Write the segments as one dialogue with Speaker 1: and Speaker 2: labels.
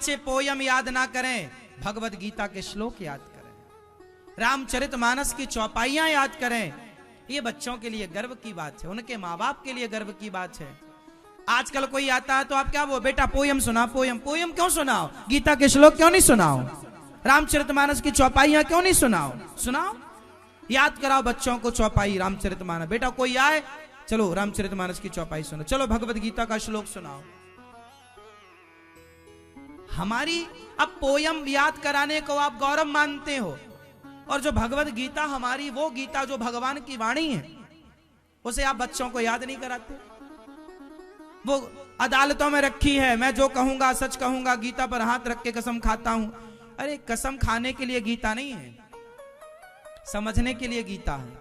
Speaker 1: बच्चे पोयम याद ना करें, भगवत गीता के श्लोक याद करें, रामचरितमानस की चौपाइयां याद करें। ये बच्चों के लिए गर्व की बात है, उनके माँ बाप के लिए गर्व की बात है। आजकल कोई आता है तो आप क्या, वो बेटा पोयम सुना, पोयम पोयम क्यों सुनाओ, गीता के श्लोक क्यों नहीं सुनाओ, रामचरितमानस की चौपाइयां क्यों नहीं सुनाओ, सुनाओ, याद कराओ बच्चों को चौपाई रामचरितमानस। बेटा कोई आए, चलो रामचरितमानस की चौपाई सुनो, चलो भगवत गीता का श्लोक सुनाओ। हमारी अब पोयम याद कराने को आप गौरव मानते हो, और जो भगवत गीता हमारी, वो गीता जो भगवान की वाणी है, उसे आप बच्चों को याद नहीं कराते। वो अदालतों में रखी है, मैं जो कहूंगा सच कहूंगा, गीता पर हाथ रख के कसम खाता हूं। अरे कसम खाने के लिए गीता नहीं है, समझने के लिए गीता है,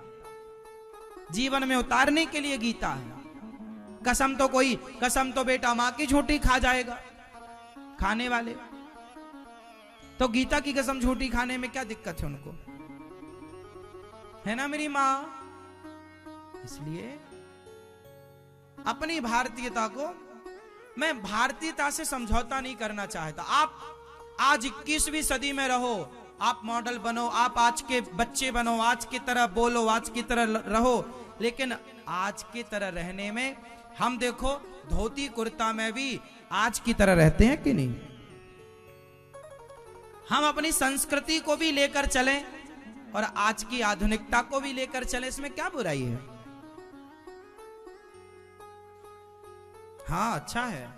Speaker 1: जीवन में उतारने के लिए गीता है। कसम तो बेटा मां की झूठी खा जाएगा, खाने वाले तो गीता की कसम झूठी खाने में क्या दिक्कत है उनको, है ना मेरी मां। इसलिए अपनी भारतीयता को, मैं भारतीयता से समझौता नहीं करना चाहता। आप आज 21वीं सदी में रहो, आप मॉडल बनो, आप आज के बच्चे बनो, आज की तरह बोलो, आज की तरह रहो, लेकिन आज की तरह रहने में हम देखो धोती कुर्ता में भी आज की तरह रहते हैं कि नहीं। हम अपनी संस्कृति को भी लेकर चलें और आज की आधुनिकता को भी लेकर चलें, इसमें क्या बुराई है। हाँ अच्छा है।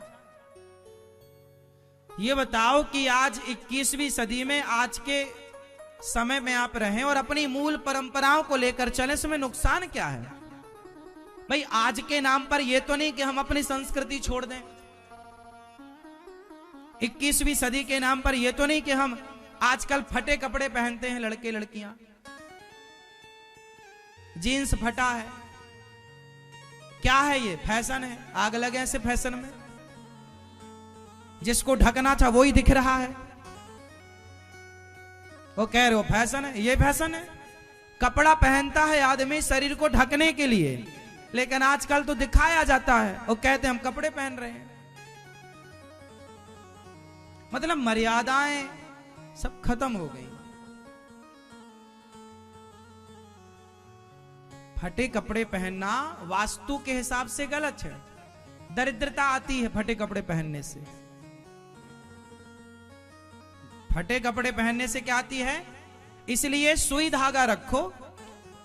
Speaker 1: ये बताओ कि आज 21वीं सदी में, आज के समय में आप रहें और अपनी मूल परंपराओं को लेकर चलें, इसमें नुकसान क्या है भाई। आज के नाम पर यह तो नहीं कि हम अपनी संस्कृति छोड़ दें, 21वीं सदी के नाम पर यह तो नहीं कि हम आजकल फटे कपड़े पहनते हैं लड़के लड़कियां, जीन्स फटा है, क्या है ये, फैशन है, आग लगे ऐसे फैशन में, जिसको ढकना था वही दिख रहा है, वो कह रहे हो फैशन है, ये फैशन है। कपड़ा पहनता है आदमी शरीर को ढकने के लिए, लेकिन आजकल तो दिखाया जाता है और कहते हैं हम कपड़े पहन रहे हैं। मतलब मर्यादाएं सब खत्म हो गई। फटे कपड़े पहनना वास्तु के हिसाब से गलत है, दरिद्रता आती है फटे कपड़े पहनने से। फटे कपड़े पहनने से क्या आती है, इसलिए सुई धागा रखो।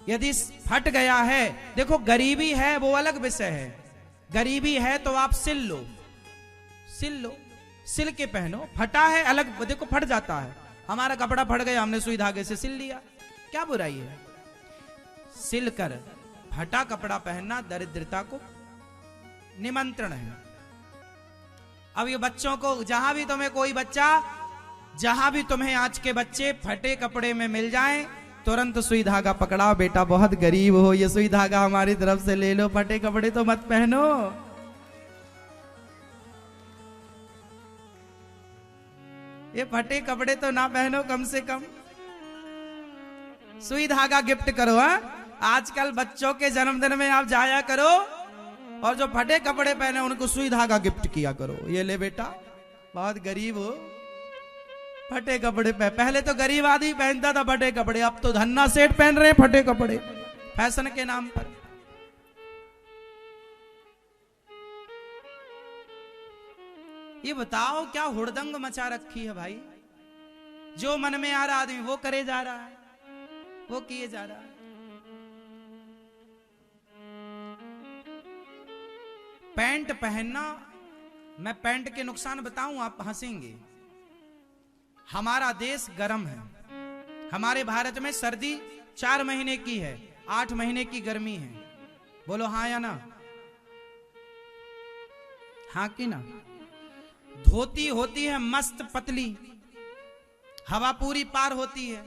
Speaker 1: यदि फट गया है, देखो गरीबी है वो अलग विषय है, गरीबी है तो आप सिल लो, सिल के पहनो। फटा है अलग, देखो फट जाता है, हमारा कपड़ा फट गया, हमने सुई धागे से सिल लिया, क्या बुराई है। सिल कर फटा कपड़ा पहनना दरिद्रता को निमंत्रण है। अब ये बच्चों को, जहां भी तुम्हें कोई बच्चा, जहां भी तुम्हें आज के बच्चे फटे कपड़े में मिल जाएं, तुरंत सुई धागा पकड़ाओ। बेटा बहुत गरीब हो, ये सुई धागा हमारी तरफ से ले लो, फटे कपड़े तो मत पहनो। ये फटे कपड़े तो ना पहनो, कम से कम सुई धागा गिफ्ट करो। आजकल बच्चों के जन्मदिन में आप जाया करो और जो फटे कपड़े पहने उनको सुई धागा गिफ्ट किया करो। ये ले बेटा बहुत गरीब हो, फटे कपड़े पहले तो गरीब आदमी पहनता था फटे कपड़े, अब तो धन्ना सेठ पहन रहे हैं फटे कपड़े फैशन के नाम पर। ये बताओ क्या हुड़दंग मचा रखी है भाई। जो मन में आ रहा आदमी वो करे जा रहा है, वो किए जा रहा है। पैंट पहनना, मैं पैंट के नुकसान बताऊं, आप हंसेंगे। हमारा देश गर्म है, हमारे भारत में सर्दी 4 महीने की है, 8 महीने की गर्मी है। बोलो हाँ या ना, हाँ कि ना। धोती होती है मस्त पतली, हवा पूरी पार होती है,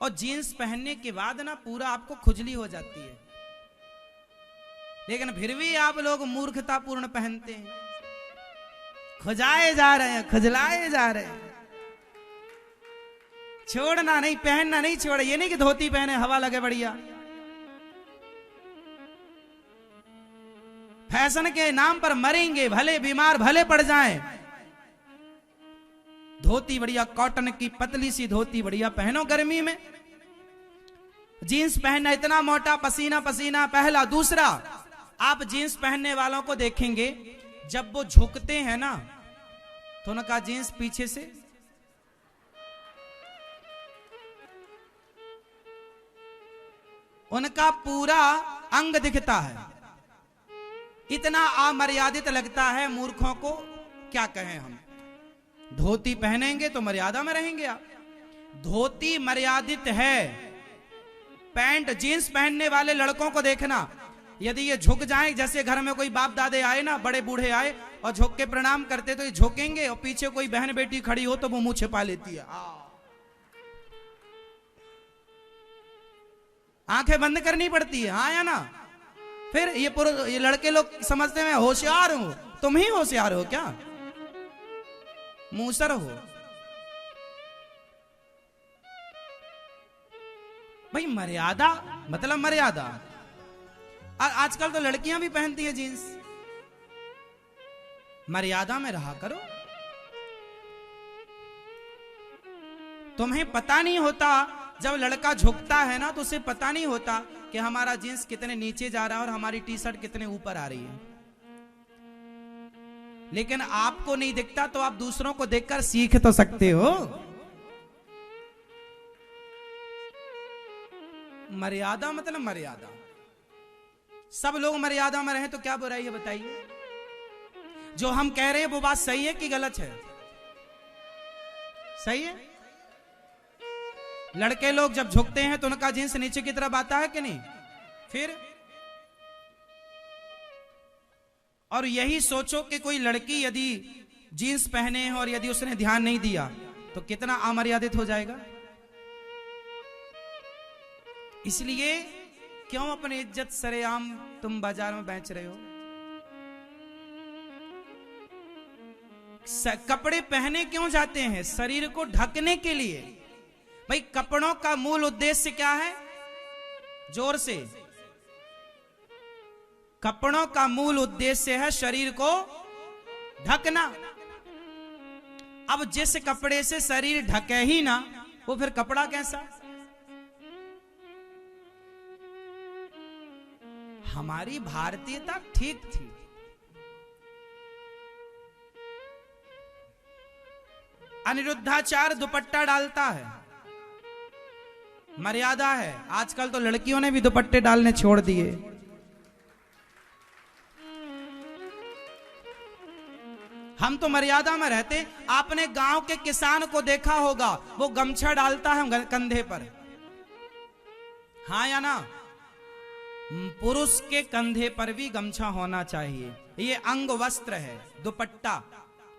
Speaker 1: और जीन्स पहनने के बाद ना पूरा आपको खुजली हो जाती है। लेकिन फिर भी आप लोग मूर्खतापूर्ण पहनते हैं, खुजाए जा रहे हैं, खुजलाए जा रहे हैं। छोड़ना नहीं, पहनना नहीं छोड़े। ये नहीं कि धोती पहने हवा लगे बढ़िया। फैशन के नाम पर मरेंगे, भले बीमार भले पड़ जाएं, धोती बढ़िया कॉटन की पतली सी धोती बढ़िया पहनो गर्मी में। जीन्स पहनना इतना मोटा, पसीना पसीना। पहला। दूसरा, आप जीन्स पहनने वालों को देखेंगे जब वो झुकते हैं ना तो उनका जीन्स पीछे से उनका पूरा अंग दिखता है। इतना अमर्यादित लगता है मूर्खों को, क्या कहें हम। धोती पहनेंगे तो मर्यादा में रहेंगे आप। धोती मर्यादित है। पैंट जीन्स पहनने वाले लड़कों को देखना, यदि ये झुक जाएं, जैसे घर में कोई बाप दादे आए ना, बड़े बूढ़े आए और झुक के प्रणाम करते तो ये झुकेंगे, और पीछे कोई बहन बेटी खड़ी हो तो वो मुंह छिपा लेती है, आंखें बंद करनी पड़ती है, हाँ या ना। फिर ये लड़के लोग समझते हैं मैं होशियार हूं। तुम ही होशियार हो क्या, मूसर हो भाई। मर्यादा मतलब मर्यादा। आजकल तो लड़कियां भी पहनती है जीन्स। मर्यादा में रहा करो। तुम्हें पता नहीं होता, जब लड़का झुकता है ना तो उसे पता नहीं होता कि हमारा जीन्स कितने नीचे जा रहा है और हमारी टी शर्ट कितने ऊपर आ रही है। लेकिन आपको नहीं दिखता तो आप दूसरों को देखकर सीख तो सकते हो। मर्यादा मतलब मर्यादा। सब लोग मर्यादा में रहे तो क्या बुराई है बताइए। जो हम कह रहे हैं वो बात सही है कि गलत है? सही है। लड़के लोग जब झुकते हैं तो उनका जींस नीचे की तरफ आता है कि नहीं? फिर और यही सोचो कि कोई लड़की यदि जीन्स पहने और यदि उसने ध्यान नहीं दिया तो कितना अमर्यादित हो जाएगा। इसलिए क्यों अपनी इज्जत सरेआम तुम बाजार में बेच रहे हो? कपड़े पहने क्यों जाते हैं? शरीर को ढकने के लिए। भाई कपड़ों का मूल उद्देश्य क्या है? जोर से। कपड़ों का मूल उद्देश्य है शरीर को ढकना। अब जिस कपड़े से शरीर ढके ही ना, वो फिर कपड़ा कैसा? हमारी भारतीयता ठीक थी। अनिरुद्धाचार्य दुपट्टा डालता है, मर्यादा है। आजकल तो लड़कियों ने भी दुपट्टे डालने छोड़ दिए। हम तो मर्यादा में रहते। आपने गांव के किसान को देखा होगा, वो गमछा डालता है कंधे पर, हाँ या ना? पुरुष के कंधे पर भी गमछा होना चाहिए। ये अंग वस्त्र है, दुपट्टा,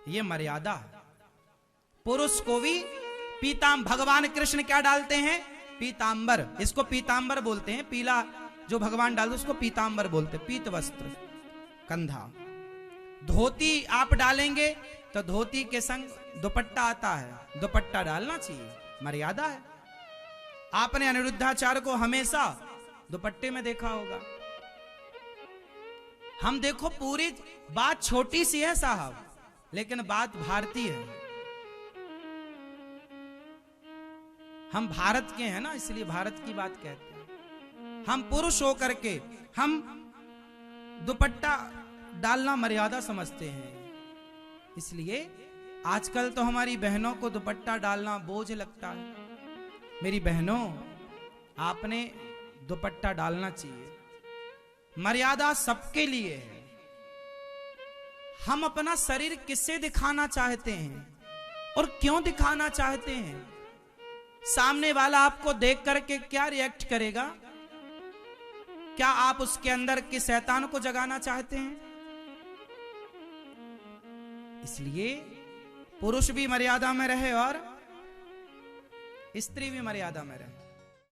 Speaker 1: ये मर्यादा है। पुरुष को भी भगवान कृष्ण क्या डालते हैं? पीतांबर। इसको पीतांबर बोलते हैं। पीला जो भगवान डालते उसको पीतांबर बोलते हैं। पीत वस्त्र कंधा। धोती आप डालेंगे तो धोती के संग दुपट्टा आता है, दुपट्टा डालना चाहिए, मर्यादा है। आपने अनिरुद्धाचार्य को हमेशा दुपट्टे में देखा होगा। हम देखो पूरी बात छोटी सी है साहब, लेकिन बात भारतीय है। हम भारत के हैं ना, इसलिए भारत की बात कहते हैं। हम पुरुष होकर के हम दुपट्टा डालना मर्यादा समझते हैं। इसलिए आजकल तो हमारी बहनों को दुपट्टा डालना बोझ लगता है। मेरी बहनों, आपने दुपट्टा डालना चाहिए। मर्यादा सबके लिए है। हम अपना शरीर किससे दिखाना चाहते हैं और क्यों दिखाना चाहते हैं? सामने वाला आपको देख करके क्या रिएक्ट करेगा? क्या आप उसके अंदर के शैतान को जगाना चाहते हैं? इसलिए पुरुष भी मर्यादा में रहे और स्त्री भी मर्यादा में रहे।